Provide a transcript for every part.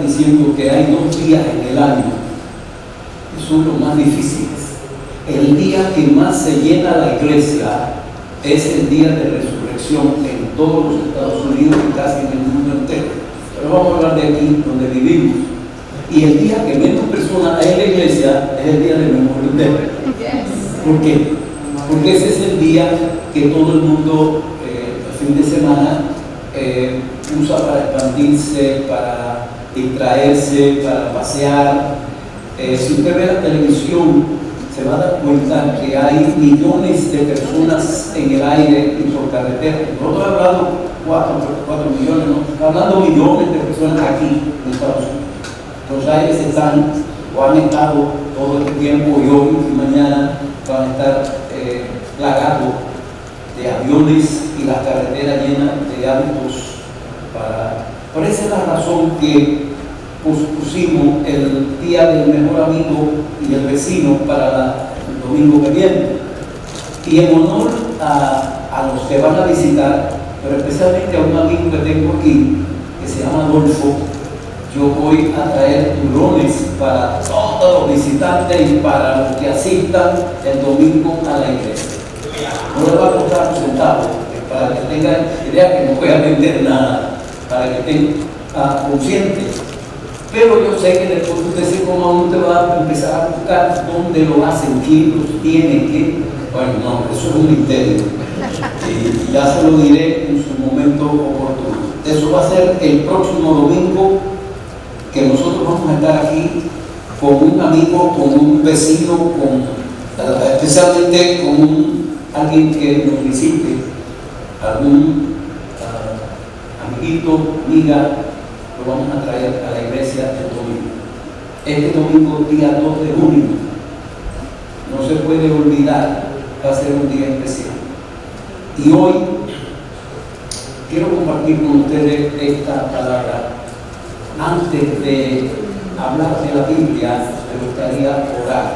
diciendo que hay 2 días en el año que son los más difíciles. El día que más se llena la iglesia es el día de resurrección en todos los Estados Unidos y casi en el mundo entero. Pero vamos a hablar de aquí, donde vivimos. Y el día que menos personas hay en la iglesia es el día de Memorial Day. ¿Por qué? Porque ese es el día que todo el mundo, el fin de semana, usa para expandirse, para distraerse, para pasear. Si usted ve la televisión, se va a dar cuenta que hay millones de personas en el aire y por carretera. Nosotros hablando 4 millones, ¿no? Hablando millones de personas aquí en Estados Unidos. Los aires están o han estado todo este tiempo y hoy y mañana van a estar plagados de aviones y las carreteras llenas de autos. Por esa es la razón que pospusimos el día del mejor amigo y el vecino para el domingo que viene. Y en honor a los que van a visitar, pero especialmente a un amigo que tengo aquí, que se llama Adolfo, yo voy a traer turrones para todos los visitantes y para los que asistan el domingo a la iglesia. No les va a costar un centavo, para que tengan idea que no voy a vender nada, para que estén conscientes. Pero yo sé que después usted se coma uno, te va a empezar a buscar dónde lo hacen, quién los tiene, quién. Bueno, no, eso es un misterio. Y ya se lo diré en su momento oportuno. Eso va a ser el próximo domingo, que nosotros vamos a estar aquí con un amigo, con un vecino, especialmente con alguien que nos visite, algún amiguito, amiga, lo vamos a traer a la iglesia el domingo. Este domingo, día 2 de junio, no se puede olvidar, va a ser un día especial. Y hoy quiero compartir con ustedes esta palabra. Antes de hablar de la Biblia, me gustaría orar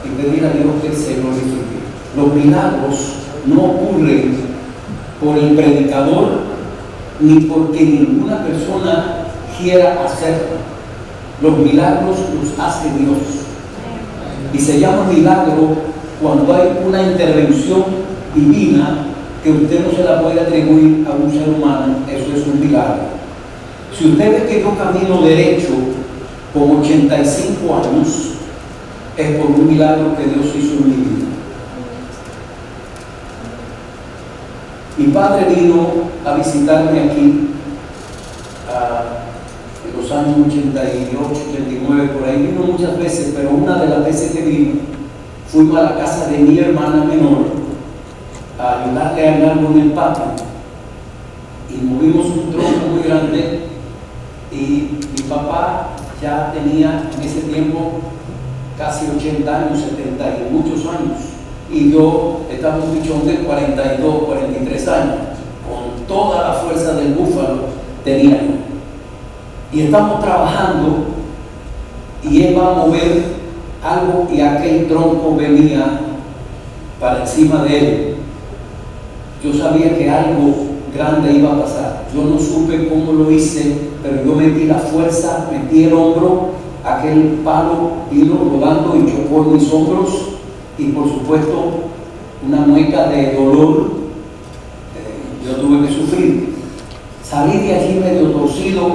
y pedir a Dios que se glorifique. Los milagros no ocurren por el predicador ni porque ninguna persona quiera hacerlo. Los milagros los hace Dios. Y se llama milagro cuando hay una intervención divina que usted no se la puede atribuir a un ser humano. Eso es un milagro. Si usted ve que yo camino derecho con 85 años, es por un milagro que Dios hizo en mi vida. Mi padre vino a visitarme aquí en los años 88, 89, por ahí vino muchas veces, pero una de las veces que vino, fuimos a la casa de mi hermana menor a ayudarle a armar en el patio y movimos un tronco muy grande. Y mi papá ya tenía en ese tiempo casi 80 años, 70 y muchos años. Y yo estaba un bichón de 42, 43 años. Con toda la fuerza del búfalo tenía yo. Y estamos trabajando y él va a mover algo y aquel tronco venía para encima de él. Yo sabía que algo grande iba a pasar. Yo no supe cómo lo hice, pero yo metí la fuerza, metí el hombro, aquel palo vino rodando y chocó en mis hombros y por supuesto una mueca de dolor yo tuve que sufrir. Salí de allí medio torcido,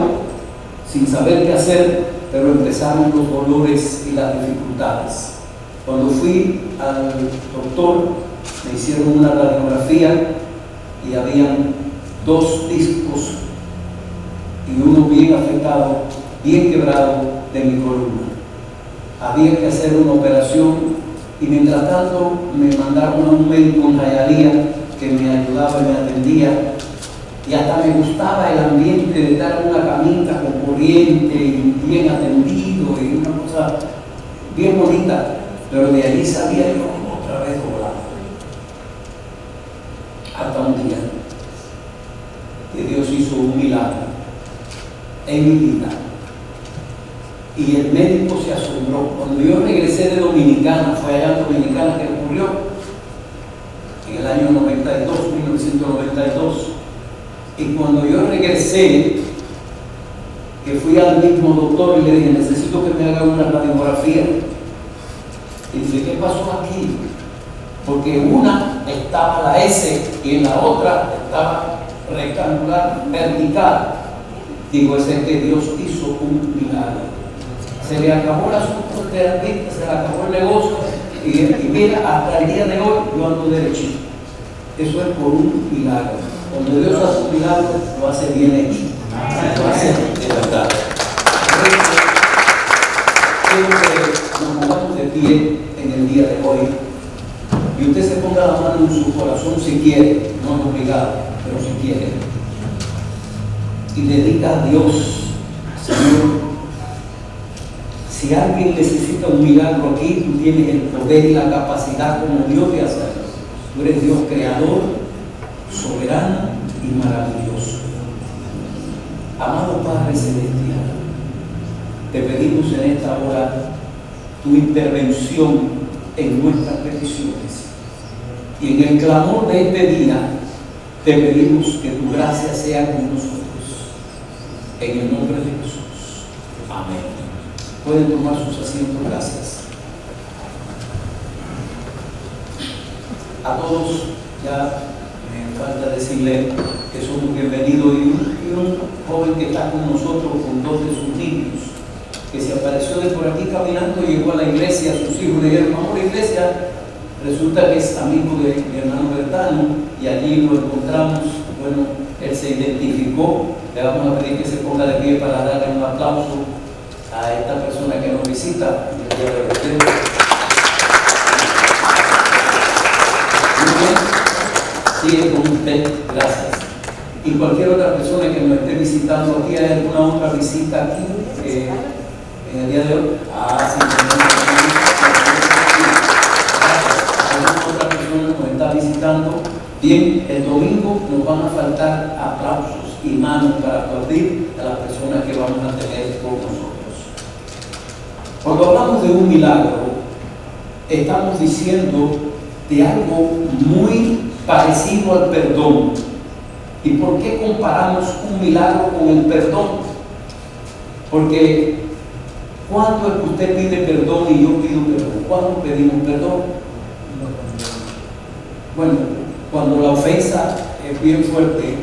sin saber qué hacer, pero empezaron los dolores y las dificultades. Cuando fui al doctor, me hicieron una radiografía y habían 2 discos y uno bien afectado, bien quebrado de mi columna. Había que hacer una operación y mientras tanto me mandaron a un médico en Hialeah que me ayudaba y me atendía y hasta me gustaba el ambiente de estar en una camita con corriente y bien atendido y una cosa bien bonita, pero de allí salía yo otra vez volando. Hasta un día que Dios hizo un milagro en mi vida y el médico se asombró. Cuando yo regresé de Dominicana, fue allá en Dominicana que ocurrió en el año 1992, y cuando yo regresé que fui al mismo doctor y le dije, necesito que me haga una radiografía. Y dice, ¿qué pasó aquí? Porque una estaba la S y en la otra estaba rectangular, vertical. Digo, ese es que Dios hizo un milagro. Se le acabó el asunto de la vista, se le acabó el negocio y mira, hasta el día de hoy yo ando derechito. Eso es por un milagro. Cuando Dios hace un milagro, lo hace bien hecho. Lo hace de verdad. Quiero que nos pongamos de pie en el día de hoy y usted se ponga la mano en su corazón si quiere, no es obligado, pero si quiere, y le diga a Dios, Señor, si alguien necesita un milagro aquí, tú tienes el poder y la capacidad como Dios de hacerlo. Tú eres Dios creador, soberano y maravilloso. Amado Padre Celestial, te pedimos en esta hora tu intervención en nuestras peticiones. Y en el clamor de este día, te pedimos que tu gracia sea con nosotros. En el nombre de Jesús. Amén. Pueden tomar sus asientos. Gracias. A todos, ya me falta decirle que somos bienvenidos y un joven que está con nosotros con 2 de sus niños, que se apareció de por aquí caminando y llegó a la iglesia, sus hijos le dijeron, vamos a la iglesia. Resulta que es amigo de mi hermano Bertano y allí lo encontramos. Bueno, él se identificó. Le vamos a pedir que se ponga de pie para darle un aplauso a esta persona que nos visita el día de hoy. Muy bien, sigue con usted, gracias. Y cualquier otra persona que nos esté visitando aquí, ¿hay alguna otra visita aquí en el día de hoy? Sí, otra persona nos está visitando. Bien, el domingo nos van a faltar aplausos y manos para aplaudir a las personas que vamos a tener con nosotros. Cuando hablamos de un milagro, estamos diciendo de algo muy parecido al perdón. ¿Y por qué comparamos un milagro con el perdón? Porque ¿cuándo es que usted pide perdón y yo pido perdón? ¿Cuándo pedimos perdón? Bueno, cuando la ofensa es bien fuerte,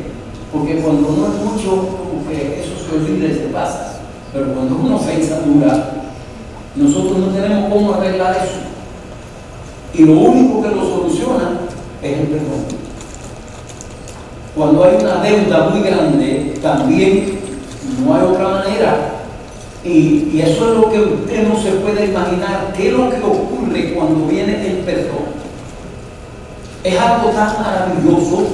porque cuando no es mucho, como que eso se olvida y se pasa. Pero cuando es una ofensa dura, nosotros no tenemos cómo arreglar eso. Y lo único que lo soluciona es el perdón. Cuando hay una deuda muy grande, también no hay otra manera. Y eso es lo que usted no se puede imaginar. ¿Qué es lo que ocurre cuando viene el perdón? Es algo tan maravilloso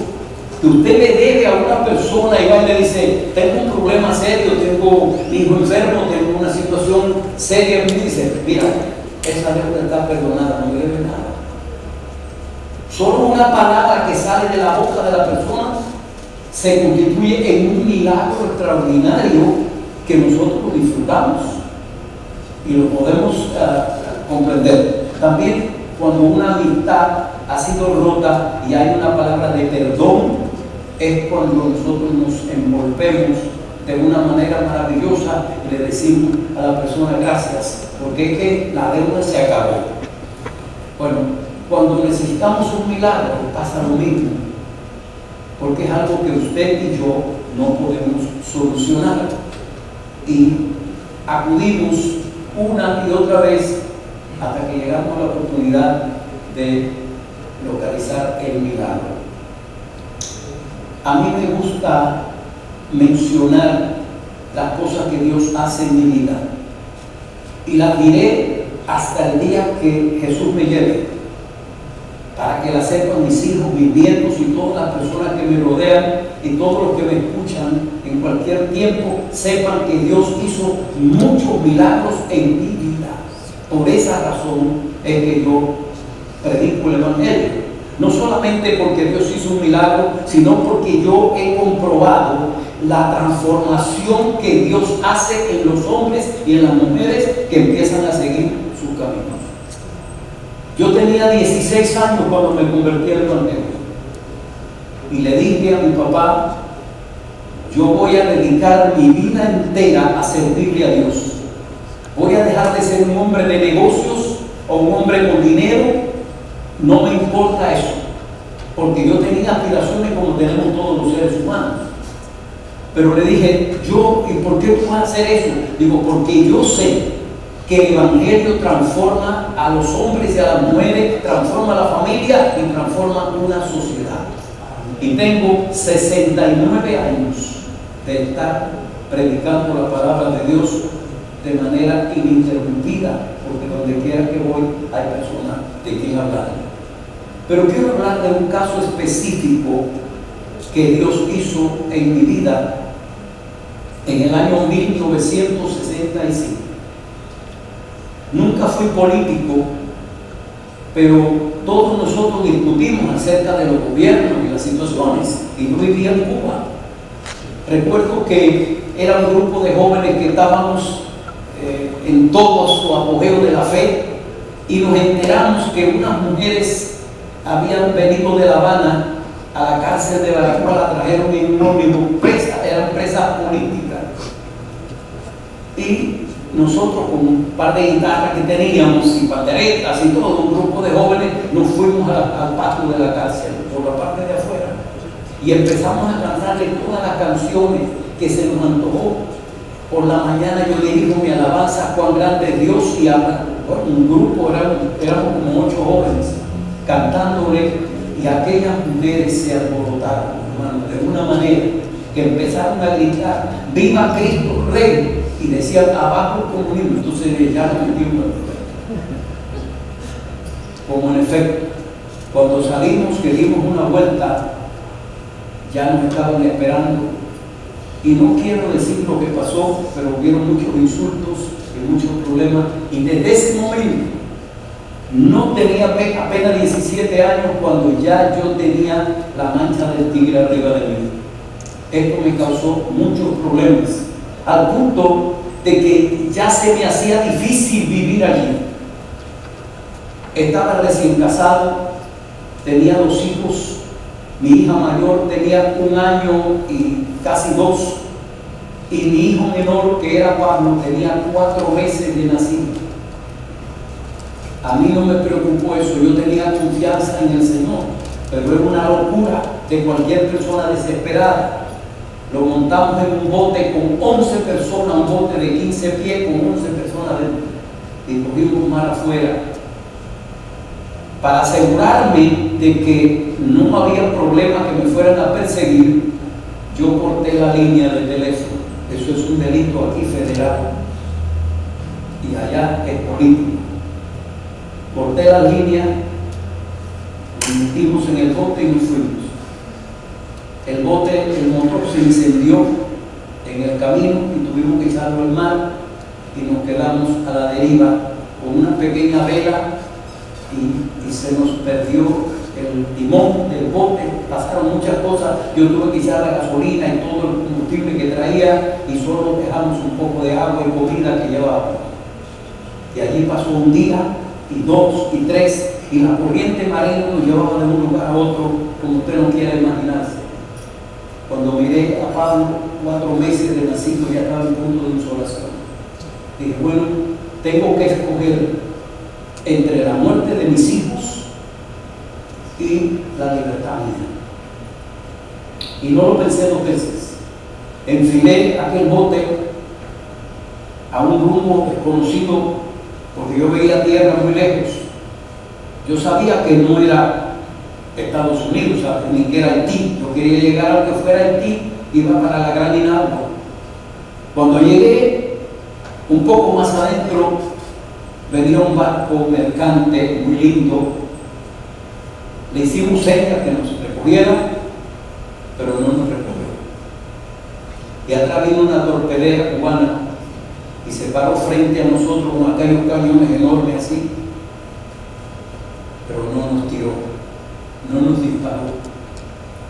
que usted le debe a una persona y va y le dice, tengo un problema serio, tengo hijo enfermo, tengo una situación seria, y me dice, mira, esa deuda está perdonada, no debe nada. Solo una palabra que sale de la boca de la persona se constituye en un milagro extraordinario que nosotros disfrutamos y lo podemos comprender. También cuando una amistad ha sido rota y hay una palabra de perdón, es cuando nosotros nos envolvemos de una manera maravillosa y le decimos a la persona gracias, porque es que la deuda se acabó. Bueno, cuando necesitamos un milagro pasa lo mismo, porque es algo que usted y yo no podemos solucionar y acudimos una y otra vez hasta que llegamos a la oportunidad de localizar el milagro. A mí me gusta mencionar las cosas que Dios hace en mi vida y las diré hasta el día que Jesús me lleve, para que las sepan mis hijos, mis nietos y todas las personas que me rodean y todos los que me escuchan en cualquier tiempo sepan que Dios hizo muchos milagros en mi vida. Por esa razón es que yo predico el Evangelio. No solamente porque Dios hizo un milagro, sino porque yo he comprobado la transformación que Dios hace en los hombres y en las mujeres que empiezan a seguir su camino. Yo tenía 16 años cuando me convertí al Evangelio y le dije a mi papá, yo voy a dedicar mi vida entera a servirle a Dios. Voy a dejar de ser un hombre de negocios o un hombre con dinero. No me importa eso, porque yo tenía aspiraciones como tenemos todos los seres humanos. Pero le dije, ¿y por qué tú vas a hacer eso? Digo, porque yo sé que el Evangelio transforma a los hombres y a las mujeres, transforma a la familia y transforma una sociedad. Y tengo 69 años de estar predicando la palabra de Dios de manera ininterrumpida, porque donde quiera que voy hay personas de quien hablar. Pero quiero hablar de un caso específico que Dios hizo en mi vida en el año 1965. Nunca fui político, pero todos nosotros discutimos acerca de los gobiernos y las situaciones, y yo vivía en Cuba. Recuerdo que era un grupo de jóvenes que estábamos en todo su apogeo de la fe, y nos enteramos que unas mujeres habían venido de La Habana a la cárcel de Baracoa, la trajeron en un ómnibus, eran presas políticas. Y nosotros, con un par de guitarras que teníamos y panderetas y todo, un grupo de jóvenes, nos fuimos al patio de la cárcel, por la parte de afuera, y empezamos a cantarle todas las canciones que se nos antojó. Por la mañana yo dirijo mi alabanza, cuán grande es Dios, y un grupo, éramos como 8 jóvenes, cantándole, y aquellas mujeres se alborotaron, hermano, de una manera que empezaron a gritar, ¡viva Cristo Rey! Y decían, abajo el comunismo. Entonces ya nos metimos en problema. Como en efecto, cuando salimos, que dimos una vuelta, ya nos estaban esperando. Y no quiero decir lo que pasó, pero hubieron muchos insultos y muchos problemas. Y desde ese momento, no tenía apenas 17 años cuando ya yo tenía la mancha del tigre arriba de mí. Esto me causó muchos problemas, al punto de que ya se me hacía difícil vivir allí. Estaba recién casado, tenía 2 hijos, mi hija mayor tenía 1 año y casi 2, y mi hijo menor, que era Pablo, tenía 4 meses de nacido. A mí no me preocupó eso, yo tenía confianza en el Señor, pero era una locura de cualquier persona desesperada. Lo montamos en un bote con 11 personas, un bote de 15 pies con 11 personas dentro, y cogimos mar afuera para asegurarme de que no había problema que me fueran a perseguir. Yo corté la línea del teléfono. Eso es un delito aquí federal y allá es político. Corté la línea, nos metimos en el bote y nos fuimos. El motor se incendió en el camino y tuvimos que echarlo al mar, y nos quedamos a la deriva con una pequeña vela, y se nos perdió el timón del bote. Pasaron muchas cosas, yo tuve que echar la gasolina y todo el combustible que traía, y solo dejamos un poco de agua y comida que llevábamos. Y allí pasó un día, y 2 y 3, y la corriente marina nos llevaba de un lugar a otro como usted no quiera imaginarse. Cuando miré a Pablo, 4 meses de nacido, ya estaba en punto de insolación. Dije, bueno, tengo que escoger entre la muerte de mis hijos y la libertad mía. Y no lo pensé 2 veces. Enfilé aquel bote a un rumbo desconocido, porque yo veía tierra muy lejos. Yo sabía que no era Estados Unidos, ni que era Haití. Yo quería llegar al que fuera Haití, iba para la Gran Inagua. Cuando llegué un poco más adentro, venía un barco mercante muy lindo. Le hicimos señas que nos recogiera, pero no nos recogió. Y atrás vino una torpedera cubana y se paró frente a nosotros con aquellos camiones enormes así, pero no nos tiró, no nos disparó,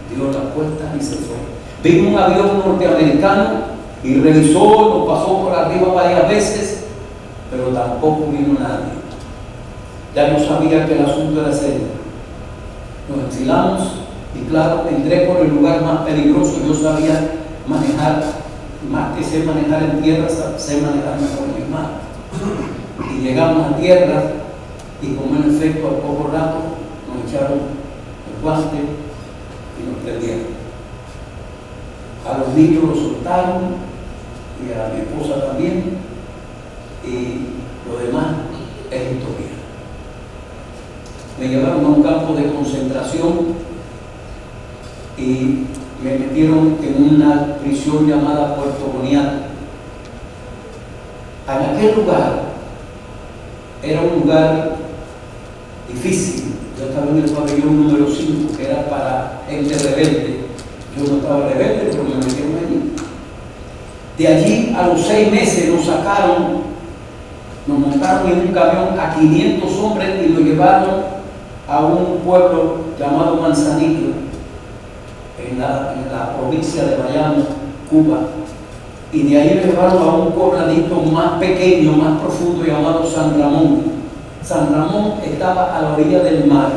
dio la puerta y se fue. Vino un avión norteamericano y revisó, nos pasó por arriba varias veces, pero tampoco vino nadie. Ya yo sabía que el asunto era serio. Nos enfilamos y claro, entré por el lugar más peligroso. Yo sabía manejar, más que sé manejar en tierra, sé manejar mejor en el mar. Y llegamos a tierra y como en efecto al poco rato nos echaron el guante y nos prendieron. A los niños los soltaron y a mi esposa también, y lo demás es historia. Me llevaron a un campo de concentración y me metieron en una prisión llamada Puerto Boniato. En aquel lugar era un lugar difícil. Yo estaba en el pabellón número 5, que era para gente rebelde. Yo no estaba rebelde, pero me metieron allí. De allí a los 6 meses nos sacaron, nos montaron en un camión a 500 hombres y lo llevaron a un pueblo llamado Manzanillo, en la provincia de Bayamo, Cuba. Y de ahí lo llevaron a un pobladito más pequeño, más profundo, llamado San Ramón. San Ramón estaba a la orilla del mar.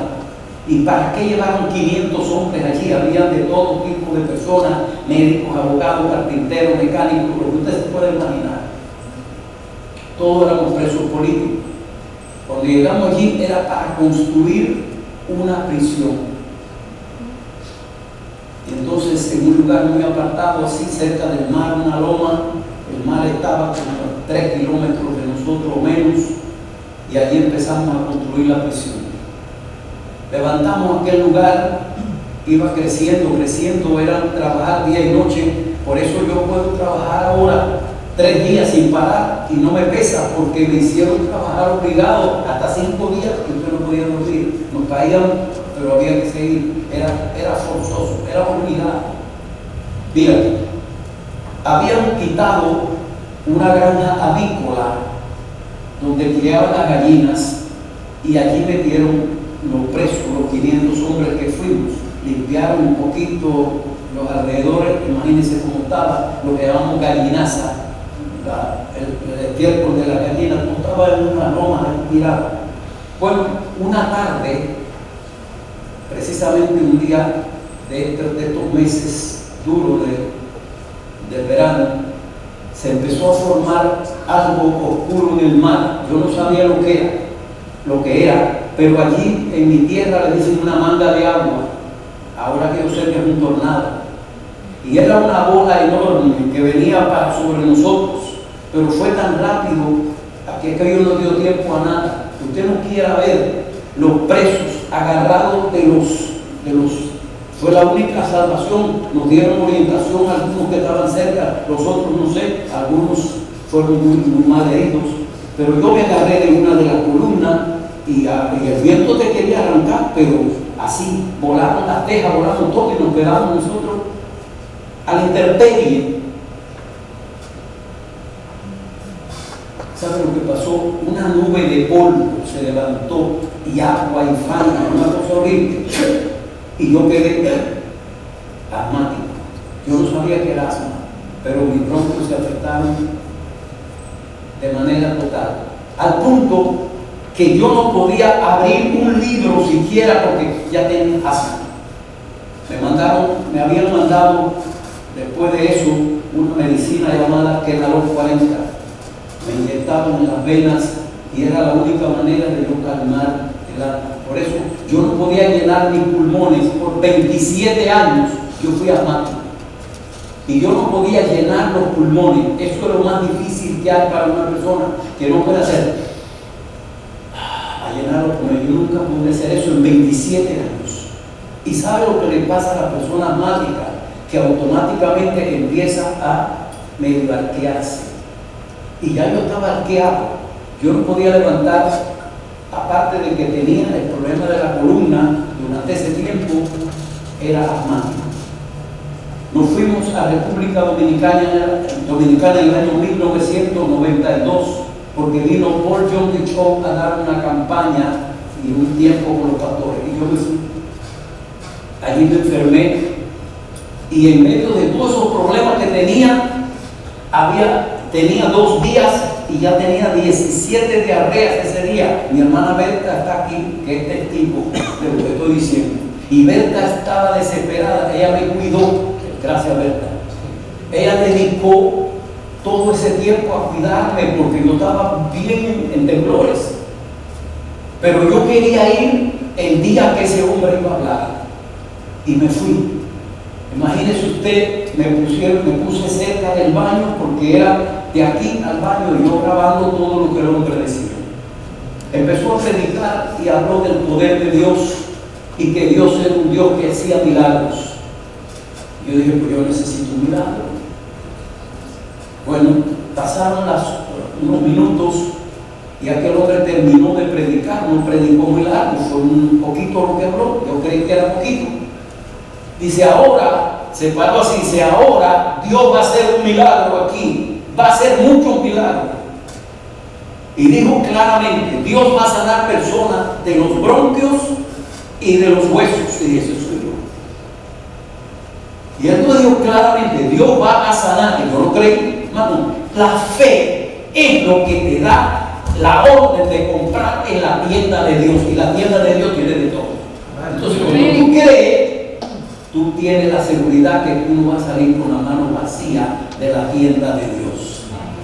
¿Y para qué llevaron 500 hombres allí? Había de todo tipo de personas, médicos, abogados, carpinteros, mecánicos, lo que usted se puede imaginar. Todos éramos presos políticos. Cuando llegamos allí era para construir una prisión. Y entonces, en un lugar muy apartado, así cerca del mar, una loma, el mar estaba como a 3 kilómetros de nosotros o menos, y allí empezamos a construir la prisión. Levantamos aquel lugar, iba creciendo, era trabajar día y noche. Por eso yo puedo trabajar ahora 3 días sin parar y no me pesa, porque me hicieron trabajar obligado hasta 5 días, porque usted no podía dormir. Nos caíamos, pero había que seguir. Era forzoso, era obligado. Mira, habían quitado una granja avícola donde criaban las gallinas y allí metieron los presos, los 500 hombres que fuimos. Limpiaron un poquito los alrededores, imagínense cómo estaba, lo que llamamos gallinaza, el estiércol de la gallina, como estaba en una loma tirada. Bueno, una tarde, precisamente un día de estos meses duros del verano, se empezó a formar algo oscuro en el mar. Yo no sabía lo que era, pero allí en mi tierra le dicen una manga de agua. Ahora que yo sé que es un tornado. Y era una bola enorme que venía para sobre nosotros, pero fue tan rápido que aquello no dio tiempo a nada. Usted no quiera ver los presos agarrados de los. Fue la única salvación. Nos dieron orientación algunos que estaban cerca, los otros no sé, algunos fueron muy mal heridos, pero yo me agarré de una de las columnas y el viento te quería arrancar, pero así volaron las tejas, volaron todo y nos quedamos nosotros a la intemperie. ¿Sabe lo que pasó? Una nube de polvo se levantó y agua y fango, una cosa horrible. Y yo quedé asmático. Yo no sabía que era asma, pero mis bronquios se afectaron de manera total. Al punto que yo no podía abrir un libro siquiera porque ya tenía asma. Me habían mandado después de eso una medicina llamada Kenalog 40. Me inyectaban en las venas y era la única manera de yo calmar el alma. Por eso yo no podía llenar mis pulmones. Por 27 años yo fui asmático y yo no podía llenar los pulmones. Eso es lo más difícil que hay para una persona, que no puede hacer a llenar los pulmones. Yo nunca pude hacer eso en 27 años. ¿Y sabe lo que le pasa a la persona asmática? Que automáticamente empieza a medio arquearse. Y ya yo estaba arqueado. Yo no podía levantar, aparte de que tenía el problema de la columna durante ese tiempo, era asmático. Nos fuimos a República Dominicana en el año 1992, porque vino Paul John Dichot a dar una campaña y un tiempo con los pastores. Y yo me fui. Allí me enfermé. Y en medio de todos esos problemas que tenía 2 días y ya tenía 17 diarreas ese día. Mi hermana Berta está aquí, que es testigo de lo que estoy diciendo. Y Berta estaba desesperada, ella me cuidó, gracias Berta. ella dedicó todo ese tiempo a cuidarme porque yo estaba bien en temblores. Pero yo quería ir el día que ese hombre iba a hablar y me fui. Imagínese usted, me puse cerca del baño porque era de aquí al baño y yo grabando todo lo que el hombre decía. Empezó a predicar y habló del poder de Dios y que Dios era un Dios que hacía milagros. Yo dije, pues yo necesito un milagro. Bueno, pasaron unos minutos y aquel hombre terminó de predicar, no predicó muy largo, fue un poquito lo que habló, yo creí que era poquito. Dice, ahora, se paró así, dice, ahora Dios va a hacer un milagro aquí, va a hacer muchos milagros. Y dijo claramente, Dios va a sanar personas de los bronquios y de los huesos. Y ese soy yo. Y él lo dijo claramente, Dios va a sanar. Y yo lo creí, hermano, la fe es lo que te da la orden de comprar en la tienda de Dios. Y la tienda de Dios tiene de todo. Entonces, cuando tú crees, tú tienes la seguridad que tú no vas a salir con la mano vacía de la tienda de Dios.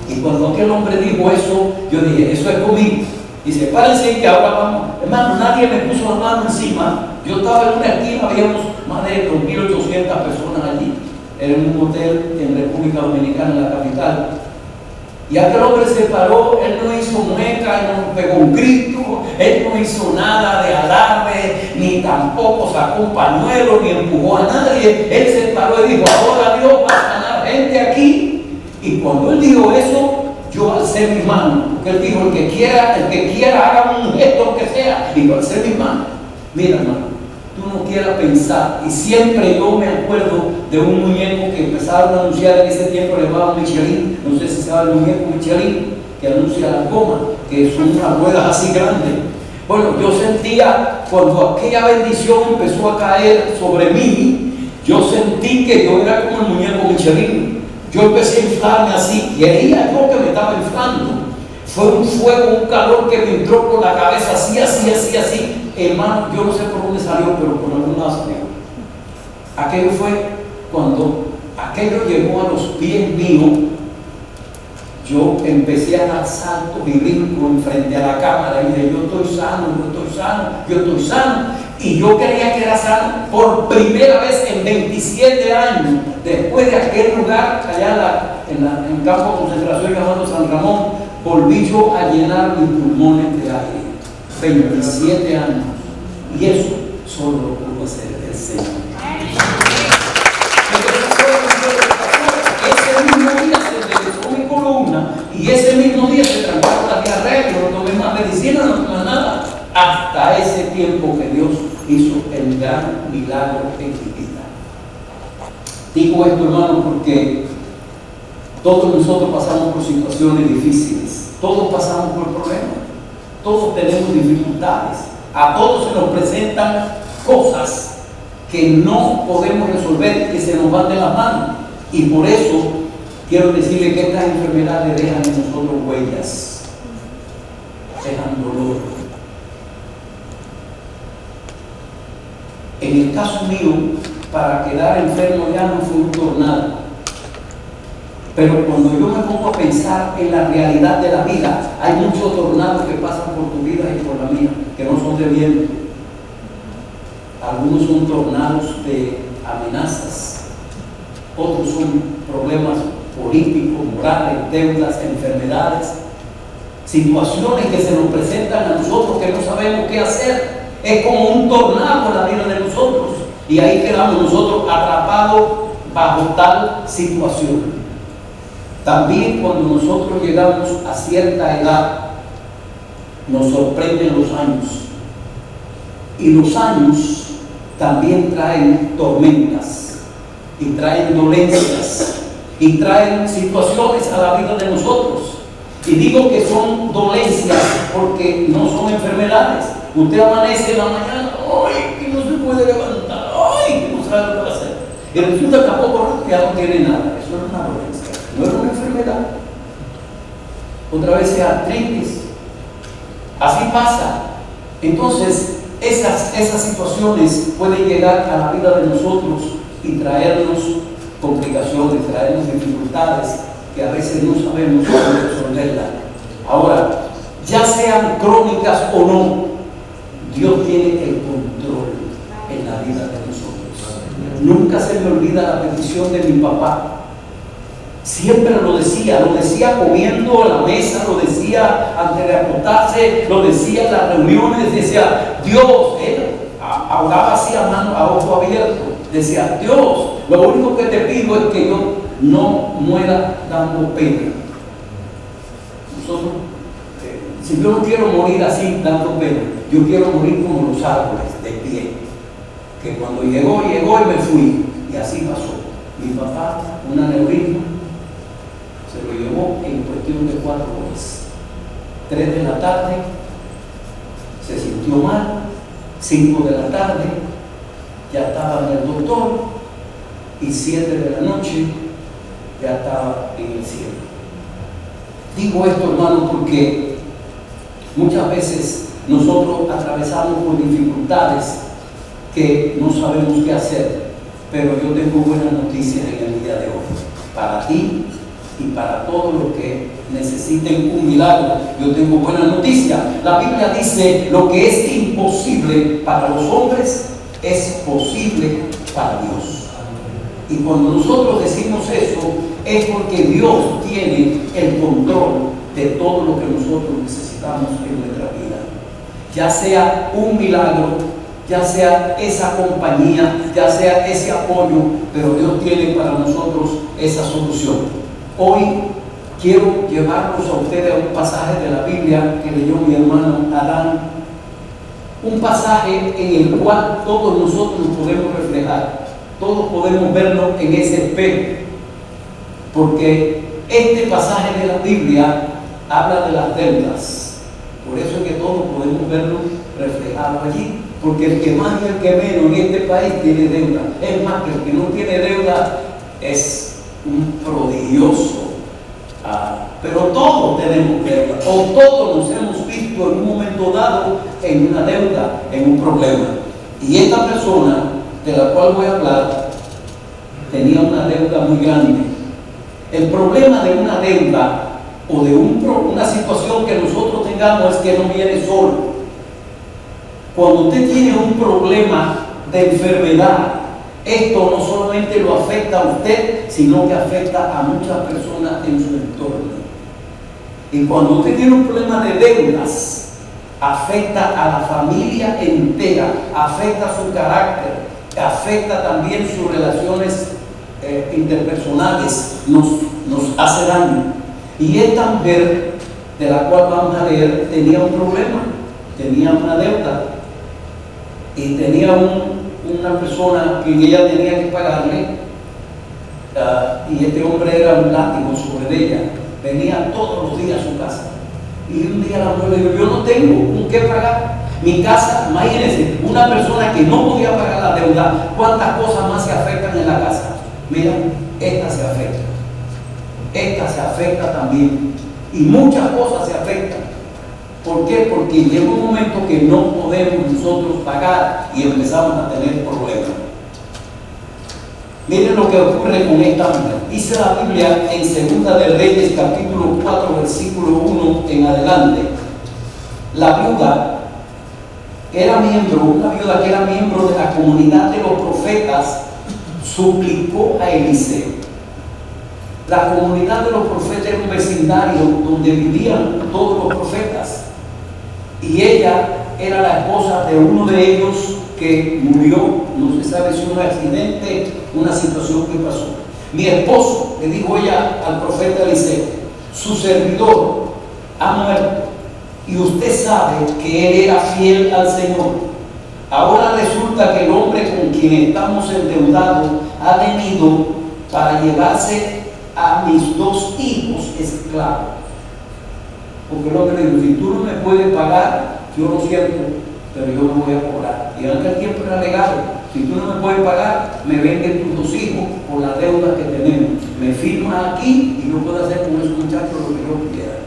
Y cuando aquel hombre dijo eso, yo dije, eso es conmigo. Dice, párense que ahora vamos. Hermano, nadie me puso la mano encima. Yo estaba en una esquina, habíamos más de 2.800 personas allí. Era un hotel en República Dominicana, en la capital. Y aquel hombre se paró, él no hizo mueca, él no pegó un grito, él no hizo nada de alarme, ni tampoco sacó un pañuelo, ni empujó a nadie. Él se paró y dijo, ahora Dios va a sanar gente aquí. Y cuando él dijo eso, yo alcé mi mano, porque él dijo, el que quiera haga un gesto que sea, y yo alcé mi mano. Mira, hermano, tú no quieras pensar, y siempre yo me acuerdo de un muñeco que empezaron a anunciar en ese tiempo, le llamaban Michelin, no sé si sabe el muñeco Michelin, que anuncia la goma, que son unas ruedas así grandes. Bueno, yo sentía, cuando aquella bendición empezó a caer sobre mí, yo sentí que yo era como el muñeco Michelin. Yo empecé a inflarme así, quería yo que me estaba inflando. Fue un fuego, un calor que me entró por la cabeza, así. Hermano, yo no sé por dónde salió, pero por algún lado salió. Aquello fue cuando aquello llegó a los pies míos. Yo empecé a dar saltos y brincos en frente a la cámara y dije, yo estoy sano. Y yo creía que era sano por primera vez en 27 años, después de aquel lugar allá en el campo de concentración llamado San Ramón, volví yo a llenar mis pulmones de aire. 27 años. Y eso solo lo pudo hacer el Señor. Ese mismo día se enderezó mi columna y ese mismo día se trancaron la diarrea, yo no tomé más medicina, no tomé nada. Hasta ese tiempo que Dios hizo el gran milagro en mi vida. Digo esto, hermano, porque todos nosotros pasamos por situaciones difíciles, todos pasamos por problemas, todos tenemos dificultades, a todos se nos presentan cosas que no podemos resolver, que se nos van de las manos. Y por eso quiero decirle que estas enfermedades dejan en nosotros huellas, dejan dolor. En el caso mío, para quedar enfermo ya no fue un tornado. Pero cuando yo me pongo a pensar en la realidad de la vida, hay muchos tornados que pasan por tu vida y por la mía, que no son de viento. Algunos son tornados de amenazas, otros son problemas políticos, morales, deudas, enfermedades, situaciones que se nos presentan a nosotros que no sabemos qué hacer. Es como un tornado en la vida de nosotros y ahí quedamos nosotros atrapados bajo tal situación. También cuando nosotros llegamos a cierta edad nos sorprenden los años y los años también traen tormentas y traen dolencias y traen situaciones a la vida de nosotros. Y digo que son dolencias porque no son enfermedades. Usted amanece en la mañana, ¡ay! Que no se puede levantar, ¡ay! Que no sabe lo que hacer. Y resulta que a poco rato ya no tiene nada. Eso es una dolencia, no es una enfermedad. Otra vez es artritis. Así pasa. Entonces, esas situaciones pueden llegar a la vida de nosotros y traernos complicaciones, traemos dificultades que a veces no sabemos cómo resolverlas. Ahora, ya sean crónicas o no, Dios tiene el control en la vida de nosotros. Nunca se me olvida la petición de mi papá. Siempre lo decía comiendo a la mesa, lo decía antes de acostarse, lo decía en las reuniones, decía, Dios, él hablaba así a ojo abierto, decía, Dios, lo único que te pido es que yo no muera dando pena. Nosotros, si yo no quiero morir así dando pena, yo quiero morir como los árboles, de pie, que cuando llegó y me fui, y así pasó. Mi papá, un aneurisma, se lo llevó en cuestión de 4 horas. 3 de la tarde, se sintió mal. 5 de la tarde, ya estaba en el doctor. Y 7 de la noche, ya estaba en el cielo. Digo esto, hermano, porque muchas veces nosotros atravesamos por dificultades que no sabemos qué hacer. Pero yo tengo buenas noticias en el día de hoy. Para ti y para todos los que necesiten un milagro, yo tengo buena noticia. La Biblia dice, lo que es imposible para los hombres es posible para Dios. Y cuando nosotros decimos eso, es porque Dios tiene el control de todo lo que nosotros necesitamos en nuestra vida. Ya sea un milagro, ya sea esa compañía, ya sea ese apoyo, pero Dios tiene para nosotros esa solución. Hoy quiero llevarlos a ustedes a un pasaje de la Biblia que leyó mi hermano Adán, un pasaje en el cual todos nosotros nos podemos reflejar, todos podemos verlo en ese espejo, porque este pasaje de la Biblia habla de las deudas. Por eso es que todos podemos verlo reflejado allí, porque el que más y el que menos en este país tiene deuda. Es más, que el que no tiene deuda es un prodigioso. Pero todos tenemos deuda, o todos nos hemos visto en un momento dado en una deuda, en un problema. Y esta persona de la cual voy a hablar tenía una deuda muy grande. El problema de una deuda o de una situación que nosotros tengamos es que no viene solo. Cuando usted tiene un problema de enfermedad, esto no solamente lo afecta a usted, sino que afecta a muchas personas en su entorno. Y cuando usted tiene un problema de deudas, afecta a la familia entera, afecta su carácter, afecta también sus relaciones interpersonales, nos hace daño. Y esta mujer, de la cual vamos a leer, tenía un problema, tenía una deuda y tenía una persona que ella tenía que pagarle, y este hombre era un látigo sobre ella. Venía todos los días a su casa y un día la mujer le dijo, yo no tengo con qué pagar mi casa. Imagínense, una persona que no podía pagar la deuda, cuántas cosas más se afectan en la casa. Mira, esta se afecta también, y muchas cosas se afectan. ¿Por qué? Porque llega un momento que no podemos nosotros pagar y empezamos a tener problemas. Miren lo que ocurre con esta mujer. Dice la Biblia en 2 de Reyes, capítulo 4, versículo 1 en adelante. La viuda era una viuda que era miembro de la comunidad de los profetas, suplicó a Eliseo. La comunidad de los profetas era un vecindario donde vivían todos los profetas. Y ella era la esposa de uno de ellos que murió, no se sabe si un accidente, una situación que pasó. Mi esposo, le dijo ella al profeta Eliseo, su servidor ha muerto y usted sabe que él era fiel al Señor. Ahora resulta que el hombre con quien estamos endeudados ha venido para llevarse a mis 2 hijos esclavos. Porque el hombre dijo, si tú no me puedes pagar, yo lo siento, pero yo no voy a cobrar. Y aunque el tiempo era legal, si tú no me puedes pagar, me venden tus 2 hijos por la deuda que tenemos. Me firmas aquí y yo puedo hacer con esos muchachos lo que yo quiera.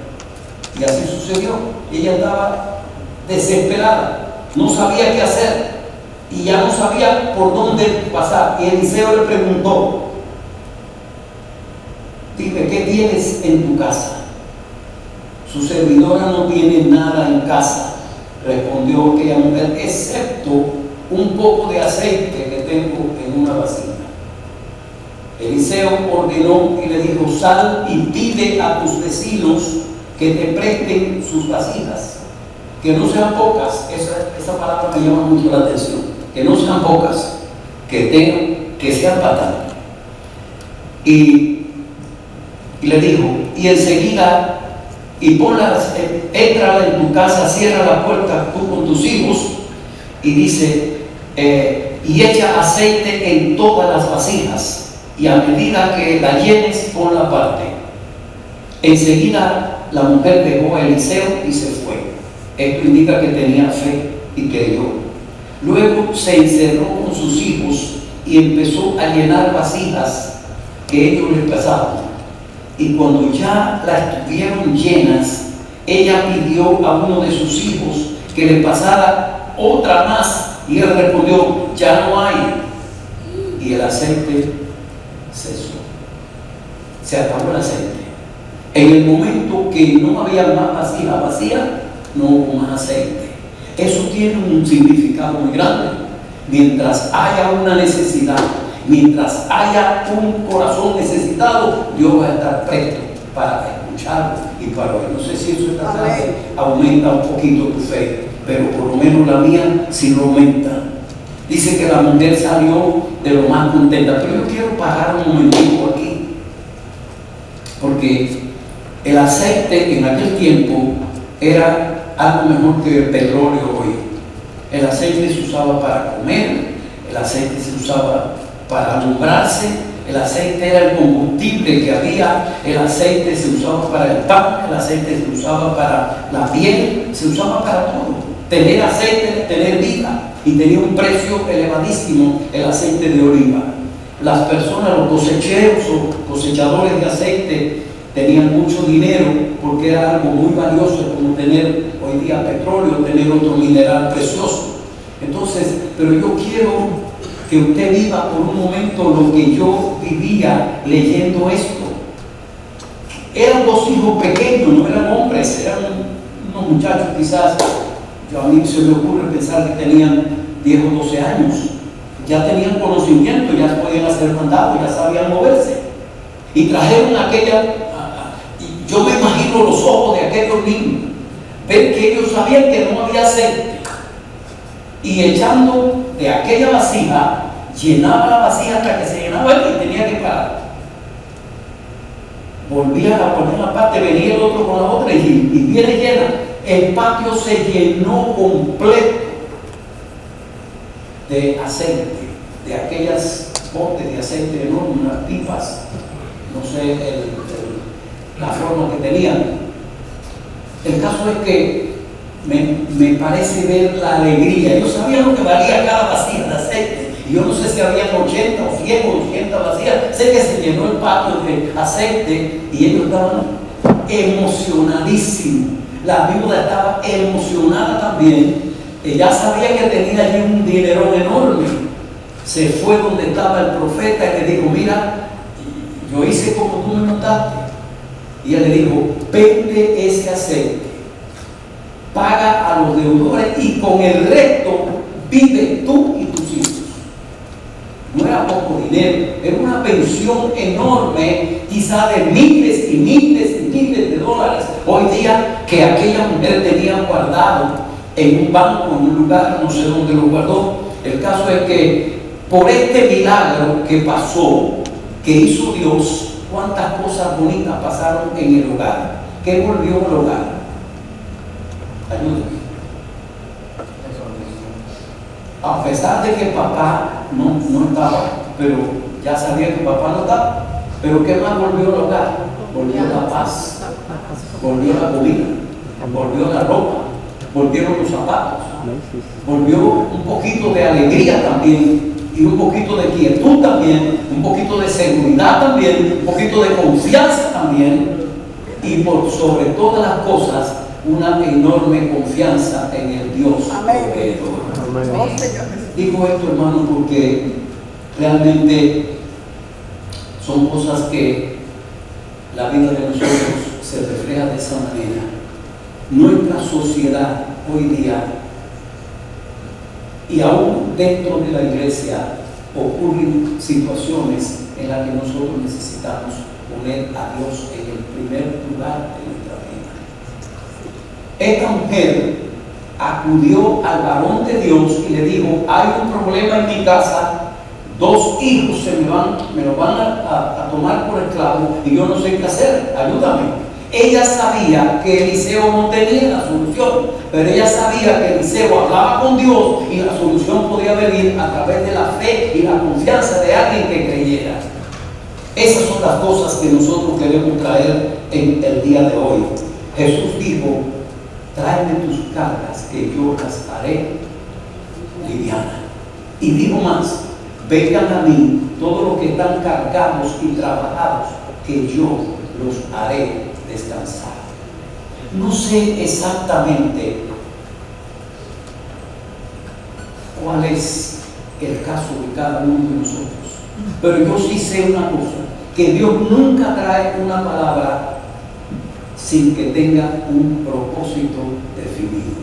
Y así sucedió. Ella estaba desesperada, no sabía qué hacer y ya no sabía por dónde pasar. Y Eliseo le preguntó, dime, ¿qué tienes en tu casa? Su servidora no tiene nada en casa, respondió aquella mujer, excepto un poco de aceite que tengo en una vasija. Eliseo ordenó y le dijo, sal y pide a tus vecinos que te presten sus vasijas, que no sean pocas. Esa palabra me llama mucho la atención, que no sean pocas, que sean bastantes. Y le dijo, y enseguida, y ponlas, entra en tu casa, cierra la puerta tú con tus hijos, y dice, y echa aceite en todas las vasijas, y a medida que la llenes, ponla aparte. Enseguida la mujer dejó a Eliseo y se fue. Esto indica que tenía fe y creyó. Luego se encerró con sus hijos y empezó a llenar vasijas que ellos le pasaban. Y cuando ya las estuvieron llenas, ella pidió a uno de sus hijos que le pasara otra más, y él respondió, ya no hay. Y el aceite cesó. Se acabó el aceite. En el momento que no había más vasija vacía, no hubo más aceite. Eso tiene un significado muy grande. Mientras haya una necesidad, mientras haya un corazón necesitado, Dios va a estar presto para escucharlo y para oír. No sé si eso esta tarde aumenta un poquito tu fe, pero por lo menos la mía sí lo aumenta. Dice que la mujer salió de lo más contenta, pero yo quiero parar un momentito aquí, porque el aceite en aquel tiempo era algo mejor que el petróleo hoy. El aceite se usaba para comer, el aceite se usaba para alumbrarse, el aceite era el combustible que había, el aceite se usaba para el pan, el aceite se usaba para la piel, se usaba para todo. Tener aceite, tener vida, y tenía un precio elevadísimo el aceite de oliva. Las personas, los cosecheros o cosechadores de aceite, tenían mucho dinero porque era algo muy valioso, como tener hoy día petróleo, tener otro mineral precioso. Entonces, pero yo quiero que usted viva por un momento lo que yo vivía leyendo esto. Eran dos hijos pequeños, no eran hombres, eran unos muchachos quizás, a mí se me ocurre pensar que tenían 10 o 12 años. Ya tenían conocimiento, ya podían hacer mandados, ya sabían moverse. Y trajeron yo me imagino los ojos de aquellos niños, ver que ellos sabían que no había aceite, y echando de aquella vasija, llenaba la vasija hasta que se llenaba él y tenía que parar. Volvía a poner la parte, venía el otro con la otra y viene llena. El patio se llenó completo de aceite, de aquellas botes de aceite enormes, unas pipas, no sé la forma que tenían. El caso es que me parece ver la alegría. Ellos sabían lo que valía cada vasija de aceite. Y yo no sé si había 80 o 100 o 200 vasijas. Sé que se llenó el patio de aceite y ellos estaban emocionadísimos. La viuda estaba emocionada también. Ella sabía que tenía allí un dinerón enorme. Se fue donde estaba el profeta y le dijo, mira, yo hice como tú me notaste. Y él le dijo, vende ese aceite, paga a los deudores y con el resto vive tú y tus hijos. No era poco dinero, era una pensión enorme, quizá de miles y miles y miles de dólares. Hoy día que aquella mujer tenía guardado en un banco, en un lugar, no sé dónde lo guardó. El caso es que por este milagro que pasó, que hizo Dios, cuántas cosas bonitas pasaron en el hogar. ¿Qué volvió al hogar? Ayúdame. A pesar de que papá no estaba, pero ya sabía que papá no estaba. Pero ¿qué más volvió al hogar? Volvió la paz, volvió la comida, volvió la ropa, volvieron los zapatos, volvió un poquito de alegría también, y un poquito de quietud también, un poquito de seguridad también, un poquito de confianza también, y por sobre todas las cosas, una enorme confianza en el Dios proveedor. Digo esto, hermano, porque realmente son cosas que la vida de nosotros se refleja de esa manera. Nuestra sociedad hoy día, y aún dentro de la iglesia, ocurren situaciones en las que nosotros necesitamos poner a Dios en el primer lugar de nuestra vida. Esta mujer acudió al varón de Dios y le dijo: hay un problema en mi casa, 2 hijos me los van a tomar por esclavo y yo no sé qué hacer, ayúdame. Ella sabía que Eliseo no tenía la solución, pero ella sabía que Eliseo hablaba con Dios y la solución podía venir a través de la fe y la confianza de alguien que creyera. Esas son las cosas que nosotros queremos traer en el día de hoy. Jesús dijo: tráeme tus cargas que yo las haré livianas. Y dijo más: vengan a mí todos los que están cargados y trabajados, que yo los haré descansar. No sé exactamente cuál es el caso de cada uno de nosotros, pero yo sí sé una cosa: que Dios nunca trae una palabra sin que tenga un propósito definido.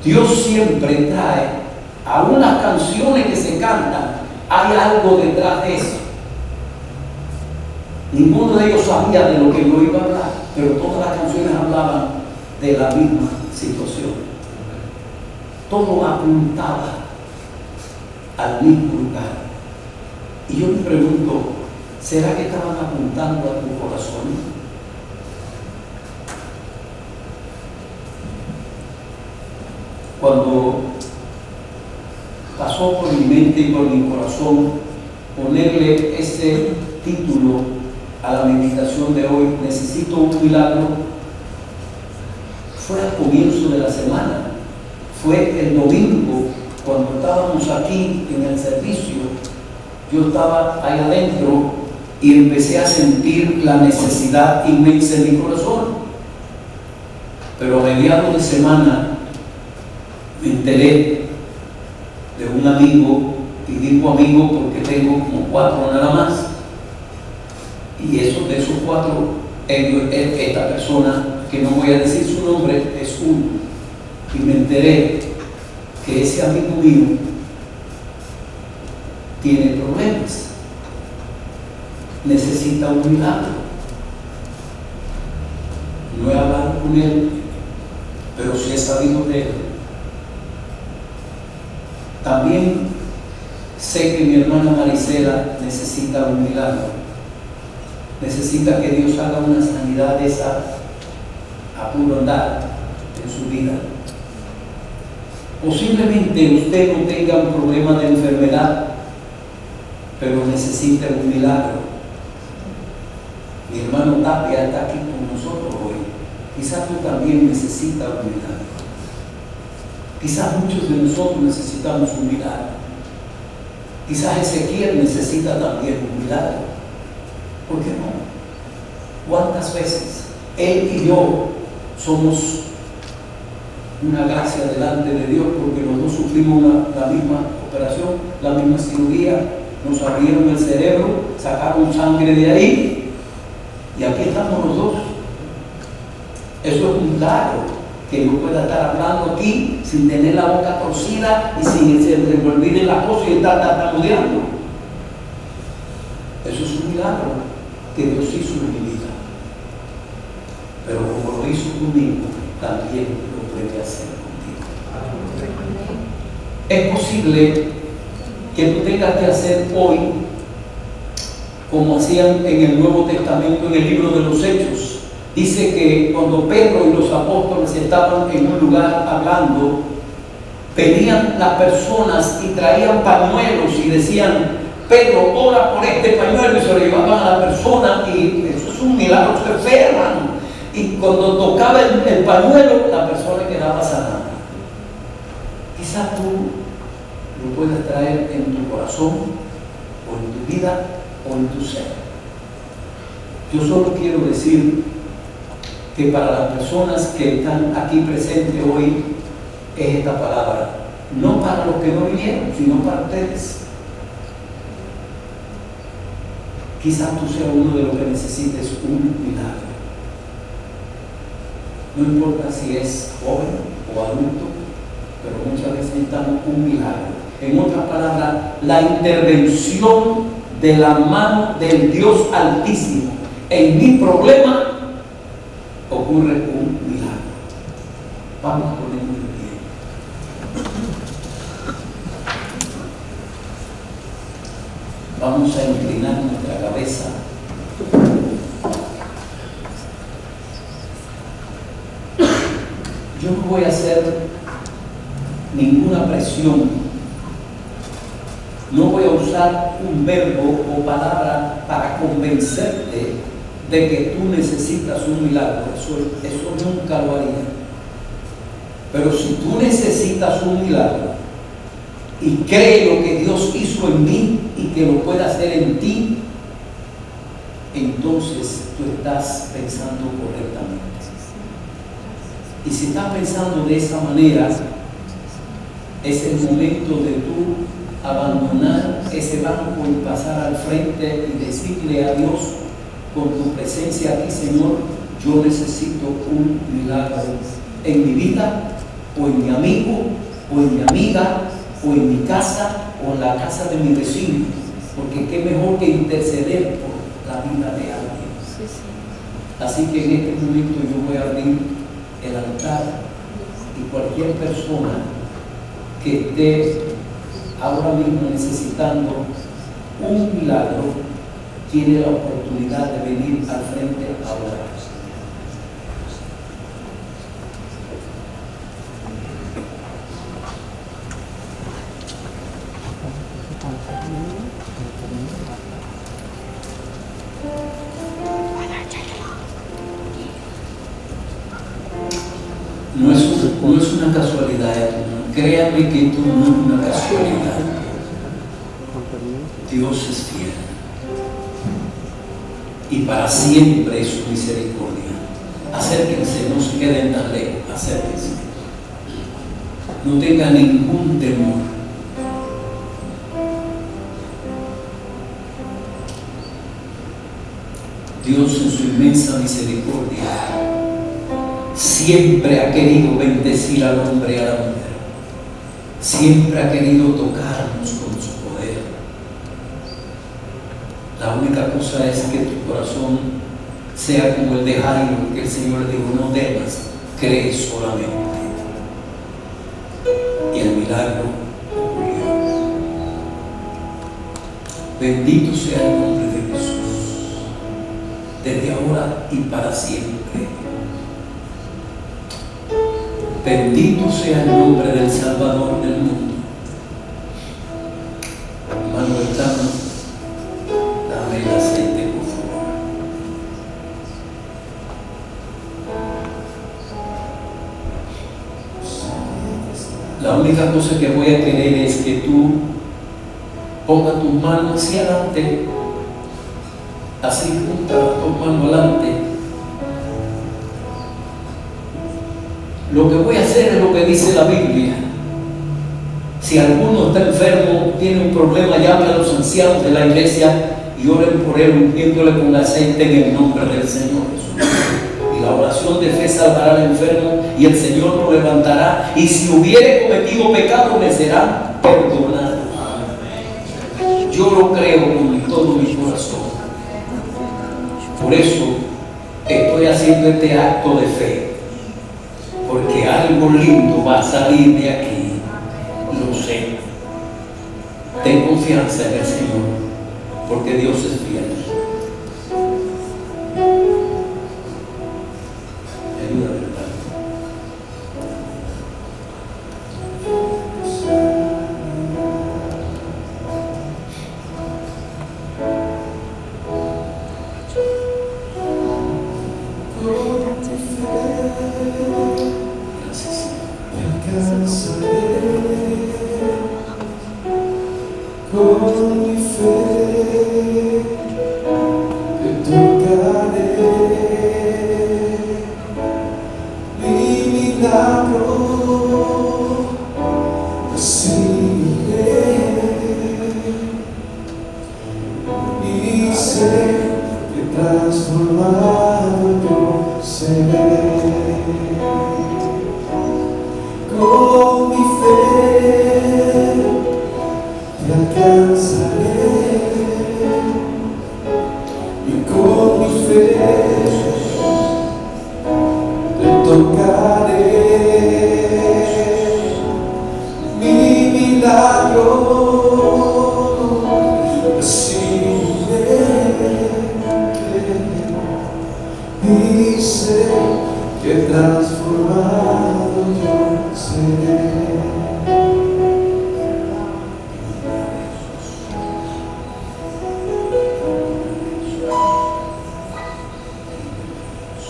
Dios siempre trae a unas canciones que se cantan, hay algo detrás de eso. Ninguno de ellos sabía de lo que yo iba a hablar, pero todas las canciones hablaban de la misma situación. Todo apuntaba al mismo lugar. Y yo me pregunto: ¿será que estaban apuntando a tu corazón? Cuando pasó por mi mente y por mi corazón ponerle ese título a la meditación de hoy, necesito un milagro, fue al comienzo de la semana, fue el domingo, cuando estábamos aquí en el servicio. Yo estaba ahí adentro y empecé a sentir la necesidad inmensa en mi corazón. Pero a mediados de semana me enteré de un amigo, y digo amigo porque tengo como 4 nada más, y de esos 4, esta persona, que no voy a decir su nombre, es uno. Y me enteré que ese amigo mío tiene problemas, necesita un milagro. No he hablado con él, pero sí he sabido de él. También sé que mi hermana Marisela necesita un milagro. Necesita que Dios haga una sanidad de esa a puro andar en su vida. Posiblemente usted no tenga un problema de enfermedad, pero necesita un milagro. Mi hermano Tapia está aquí con nosotros hoy. Quizás tú también necesitas un milagro. Quizás muchos de nosotros necesitamos un milagro. Quizás Ezequiel necesita también un milagro. ¿Por qué no? ¿Cuántas veces él y yo somos una gracia delante de Dios, porque los dos sufrimos la misma operación, la misma cirugía? Nos abrieron el cerebro, sacaron sangre de ahí y aquí estamos los dos. Eso es un milagro, que yo pueda estar hablando aquí sin tener la boca torcida y sin que se me olviden las cosas y estar tartamudeando. Eso es un milagro que Dios hizo en mi vida. Pero como lo hizo conmigo, también lo puede hacer contigo. Es posible que tú tengas que hacer hoy como hacían en el Nuevo Testamento, en el libro de los Hechos. Dice que cuando Pedro y los apóstoles estaban en un lugar hablando, venían las personas y traían pañuelos y decían: Pedro, ora por este pañuelo, y se lo llevaban a la persona, y eso es un milagro, eso es fe, hermano. Y cuando tocaba el pañuelo, la persona quedaba sanada. Quizás tú lo puedas traer en tu corazón, o en tu vida, o en tu ser. Yo solo quiero decir que para las personas que están aquí presentes hoy, es esta palabra, no para los que no vinieron, sino para ustedes. Quizás tú seas uno de los que necesites un milagro. No importa si es joven o adulto, pero muchas veces necesitamos un milagro. En otras palabras, la intervención de la mano del Dios Altísimo en mi problema ocurre un milagro. Vamos a ponernos de pie. Vamos a inclinar nuestra cabeza. Yo no voy a hacer ninguna presión. No voy a usar un verbo o palabra para convencerte de que tú necesitas un milagro. Eso nunca lo haría. Pero si tú necesitas un milagro y crees lo que Dios hizo en mí y que lo puede hacer en ti, entonces tú estás pensando correctamente. Y si estás pensando de esa manera, es el momento de tú abandonar ese banco y pasar al frente y decirle a Dios con tu presencia aquí: Señor, yo necesito un milagro en mi vida, o en mi amigo, o en mi amiga, o en mi casa, o en la casa de mi vecino, porque qué mejor que interceder por la vida de alguien. Así que en este momento yo voy a abrir el altar, y cualquier persona que esté ahora mismo necesitando un milagro tiene la oportunidad de venir al frente ahora. No es una casualidad, créame que esto no es una casualidad. Dios es fiel y para siempre es su misericordia. Acérquense, no se queden tan lejos, acérquense. No tengan ningún temor. Dios en su inmensa misericordia siempre ha querido bendecir al hombre y a la mujer. Siempre ha querido tocarnos con su poder. La única cosa es que tu corazón sea como el de Jairo, que el Señor le dijo: no temas, cree solamente. Y el milagro ocurrió. Bendito sea el nombre de Jesús, desde ahora y para siempre. Bendito sea el nombre del Salvador del mundo. Hermano Bertano, dame el aceite, por favor. La única cosa que voy a querer es que tú pongas tus manos hacia adelante, así, junta tus manos adelante. Lo que voy a hacer es lo que dice la Biblia. Si alguno está enfermo, tiene un problema, llame a los ancianos de la iglesia y oren por él, ungiéndole con aceite en el nombre del Señor Jesús. Y la oración de fe salvará al enfermo y el Señor lo levantará. Y si hubiere cometido pecado, me será perdonado. Yo lo creo con todo mi corazón. Por eso estoy haciendo este acto de fe. Porque algo lindo va a salir de aquí, lo sé. Ten confianza en el Señor, porque Dios es fiel. Ayuda, ¿verdad? Con mi fe transformado yo seré. Con mi fe te alcanzaré, y con mi fe te tocaré. Mi milagro recibiré, y sé que transformado yo seré.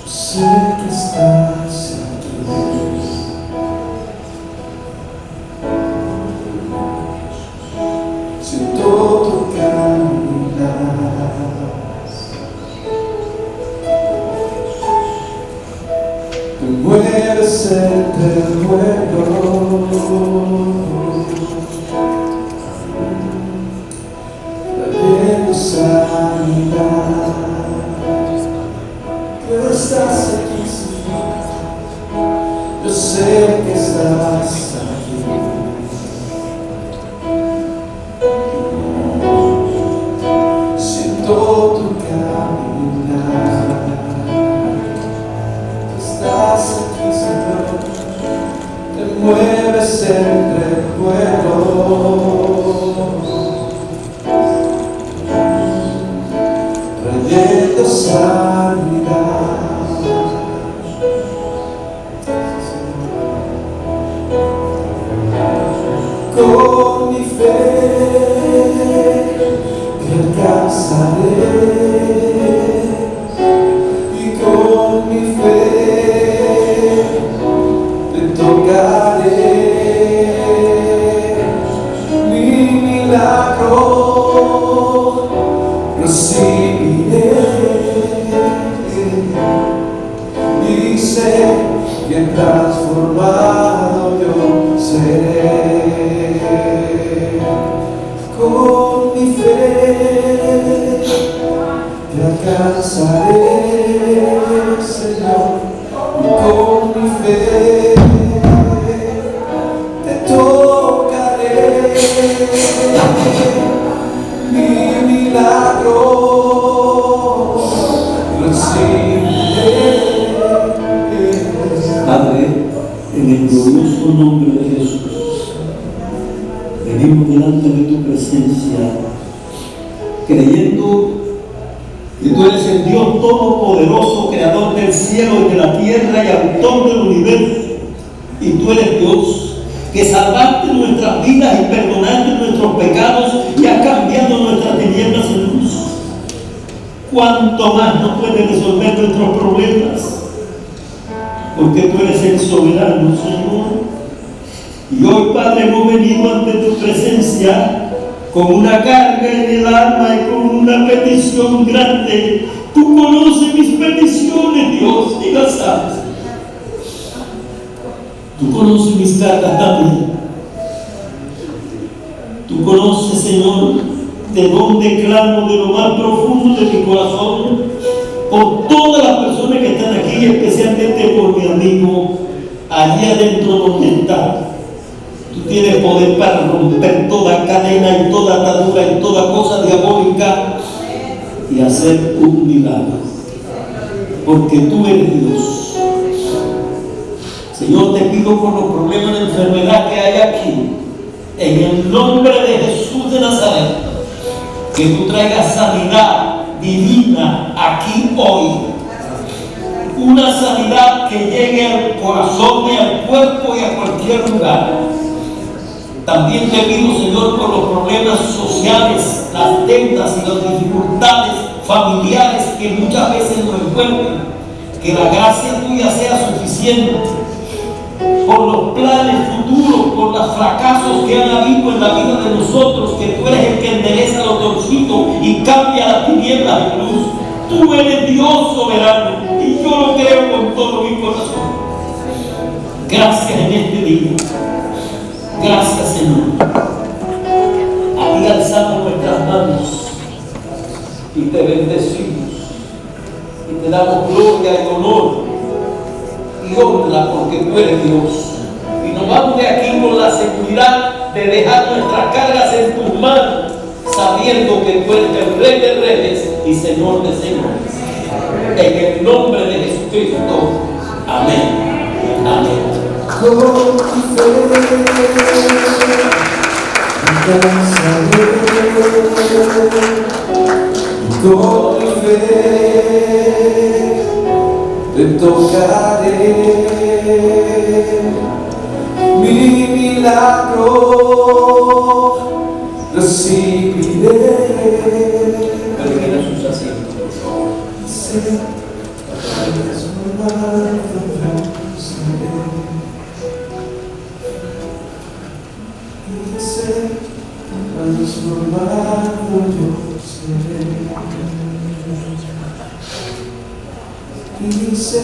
Sé que estás aquí, siento tu caminar, te mueves entre el pueblo, trayendo sanidad. Que estás aquí, Señor, yo sé que estás aquí. Siento tu caminar, estás aquí, Señor, te mueves entre el pueblo, trayendo sanidad. Con mi fe te alcanzaré, y con mi fe te tocaré. Mi milagro recibiré, y sé que transformado yo seré. Con mi fe te alcanzaré, Señor, y con mi fe te tocaré. Mi milagro recibiré. Padre, en el glorioso nombre de Jesús, venimos delante de tu presencia, creyendo que tú eres el Dios todopoderoso, creador del cielo y de la tierra y autor del universo. Y tú eres Dios que salvaste nuestras vidas y perdonaste nuestros pecados y has cambiado nuestras tinieblas en luz. ¿Cuánto más nos puedes resolver nuestros problemas? Porque tú eres el soberano, Señor. Y hoy, Padre, hemos venido ante tu presencia con una carga en el alma y con una petición grande. Tú conoces mis peticiones, Dios, y las sabes. Tú conoces mis cargas también. Tú conoces, Señor, de dónde clamo, de lo más profundo de mi corazón, por todas las personas que están aquí, especialmente por mi amigo, allí adentro donde está. Tú tienes poder para romper toda cadena y toda atadura y toda cosa diabólica y hacer un milagro. Porque tú eres Dios. Señor, te pido por los problemas de enfermedad que hay aquí, en el nombre de Jesús de Nazaret, que tú traigas sanidad divina aquí hoy. Una sanidad que llegue al corazón y al cuerpo y a cualquier lugar. También te pido, Señor, por los problemas sociales, las deudas y las dificultades familiares que muchas veces nos encuentran, que la gracia tuya sea suficiente. Por los planes futuros, por los fracasos que han habido en la vida de nosotros, que tú eres el que endereza lo torcido y cambia las tinieblas en luz. Tú eres Dios soberano y yo lo creo con todo mi corazón. Gracias en este día. Gracias, Señor. A ti alzamos nuestras manos y te bendecimos y te damos gloria y honor y honra porque tú eres Dios. Y nos vamos de aquí con la seguridad de dejar nuestras cargas en tus manos, sabiendo que tú eres el Rey de Reyes y Señor de Señores. En el nombre de Jesucristo. Amén. Amén. Con tu fe, con mi fe, te tocaré, mi milagro recibiré. Permita sus asientos, por favor. Sé transformado yo seré. Sé transformado yo seré. Y sé